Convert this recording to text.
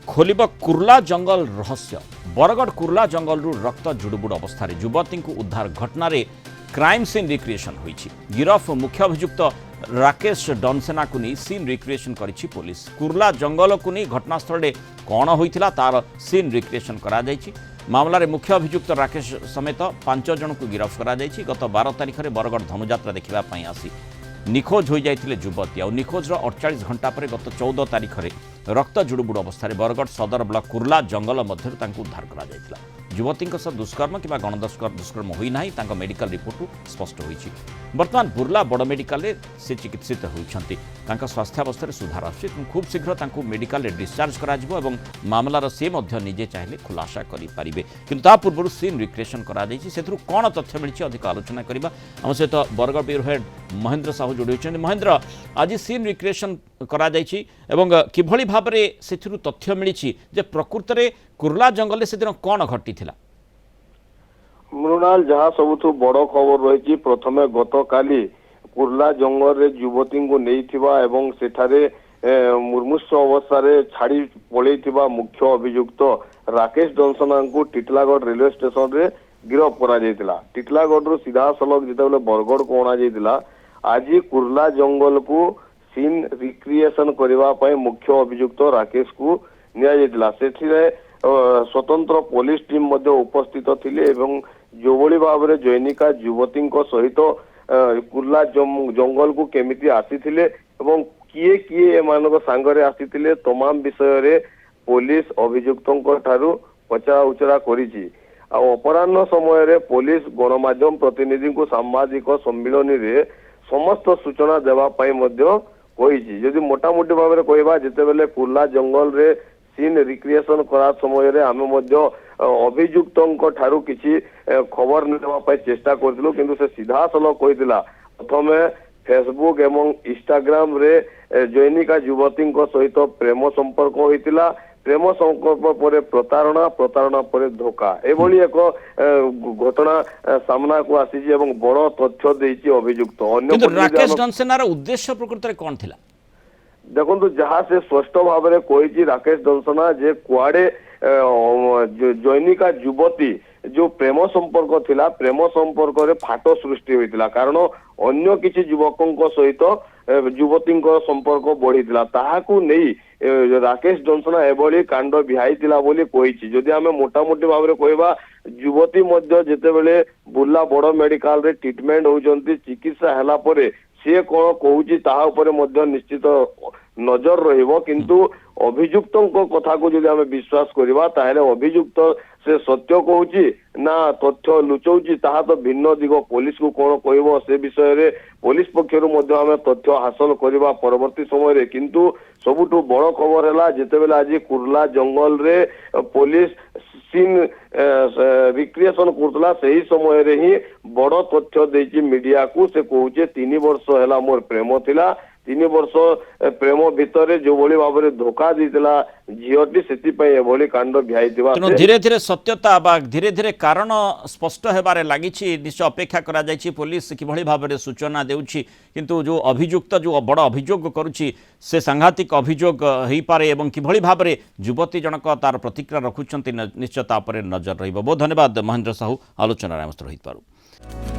खोलिब कुर्ला जंगल रहस्य बरगढ़ कुर्ला जंगल रक्त जुड़बुड़ अवस्था युवती को उद्धार घटना क्राइम सीन रिक्रिएशन होईछि। गिरफ मुख्य अभियुक्त राकेश डनसेना को नहीं सीन रिक्रिएशन करिछि पुलिस। कुर्ला जंगल को नहीं घटनास्थल कौन होइथिला तार सीन रिक्रिएशन करा जायछि। मामलार मुख्य अभियुक्त राकेश समेत 5 जन को गिरफ करा जायछि। गत 12 तारिख में बरगढ़ धनुजात्रा देखा आसी निखोज हो जाते युवती और निखोजर 48 घंटा पर गत 14 तारिख में रक्त जुड़बुड़ अवस्था बरगढ़ सदर ब्लॉक कुर्ला जंगल मध्य उद्धार करा युवती दुष्कर्म कि दुष्कर्म होना मेडिकल रिपोर्ट स्पष्ट होईछि। बर्तमान बुर्ला बड़ मेडिकल से चिकित्सित होती स्वास्थ्यावस्था सुधार आसुछि। खूब शीघ्र मेडिकल डिस्चार्ज करा मामलार से निजे चाहिए खुलासा करें किंतु पूर्व सीन रिक्रिएशन कौन तथ्य मिली अधिक आलोचना करवा आम सहित बरगढ़ ब्यूरो हेड महेंद्र साहू जोड़ी होती। महेंद्र आज सीन रिक्रिएशन करा किभली भाव से तथ्य मिली प्रकृत में कुर्ला जंगल से दिन कौन घटी मृणाल जहाँ सबुठ बड़ खबर रही प्रथमे गत काली कुर्ला जंगल रे युवती को नहीं सेठारे मुर्मुष अवस्था छाड़ी पलैथिबा मुख्य अभियुक्त राकेश डनसेना को टिटलागढ़ रेलवे स्टेशन रे गिरफ करा जायतिला। टिटलागढ़ रु सीधा सलग जितेबाला बरगढ़ को अणा जायतिला। आज कुर्ला जंगल को सीन रिक्रिएशन करने मुख्य अभियुक्त राकेश को निया जायतिला। सेठिरे स्वतंत्र पुलिस टीम मध्य उपस्थित थिले एवं जो भली भाव में जैनिका युवती सहित कुर्ला जंगल को केमिति आसीथिले एवं किए किए एमानक सांगरे आसीथिले तमाम विषय रे पुलिस अभियुक्तों ठारू पचरा उचरा करिछि। अपराह्न समय रे पुलिस गणमाध्यम प्रतिनिधि को सामाजिक सम्मिलन रे समस्त सूचना देवा पाई मध्य कहिछि। जदि मोटामोटी भाव में कहबा जेतेबेले कुर्ला जंगल रे सीन रिक्रिएशन करा समय रे आमे मध्य अभियुक्तों ठारू किछि खबर नेवा पाई चेष्टा करथिलु किंतु से सीधा सलग कहिदिला प्रथमे फेसबुक एवं इंस्टाग्राम रे जैनिका युवती सहित प्रेम संपर्क होइतिला। प्रेम संपर्क पर प्रतारणा प्रतारणा पर धोखा एभली एक घटना सामना को आसी एवं बड़ तथ्य देइछि अभियुक्त। अन्य राकेश डनसेनार उद्देश्य प्रकृत रे कोन थिला देखो जहाँ से स्पष्ट भाव में कही राकेश डनसेना जे कुआड़े जैनिका युवती जो प्रेम संपर्क थिला प्रेम संपर्क रे फाट सृष्टि होइतिला कारण अन्य किछि युवकों सहित युवती संपर्क बढ़ीतिला ताहाकू नहीं राकेश डनसेना एभली कांड भिहाइतिला बोली कहिछि। जदि आमे मोटामोटी भाव में कहबा युवती मध्य जेतेबेले बुर्ला बड़ मेडिकल रे ट्रीटमेंट होउचंती चिकित्सा हला परे सी कौन कहूँ तापर निश्चित नजर रहिबो किंतु अभियुक्तों कथा को जदि आमे विश्वास करबा ताहेले अभियुक्त से सत्य कहूँ ना तथ्य लुचौची ताहा तो भिन्न दिग पुलिस को कौन कहबो से विषय रे पुलिस पक्षरु मध्य आमे तथ्य हासिल करबा परवर्ती समय रे किंतु सबुठु बड़ खबर हैला जेतेबेले आज कुर्ला जंगल रे पुलिस सीन रिक्रिएशन करतला सही समय रे ही बड़ तथ्य देछि मीडिया को से कहूचे 3 वर्ष हैला मोर प्रेम थिला 3 वर्ष प्रेम भितर जो भली भाव में धोखा देतिला झीटी से कांड भिहाइथिबा धीरे धीरे सत्यता बा धीरे धीरे कारण स्पष्ट हेबारे लागिछि। निश्चय अपेक्षा करा जायछि पुलिस किभली भाव में सूचना देउछि किंतु जो अभियुक्त जो बड़ अभियोग करुछि से सांघातिक अभियोग हेई पारे एवं किभली भाव में युवती जनक तार प्रतिक्रिया रखुछंती निश्चय तापर नजर रहिबो। बहुत धन्यवाद महेंद्र साहू आलोचना रहित पारू।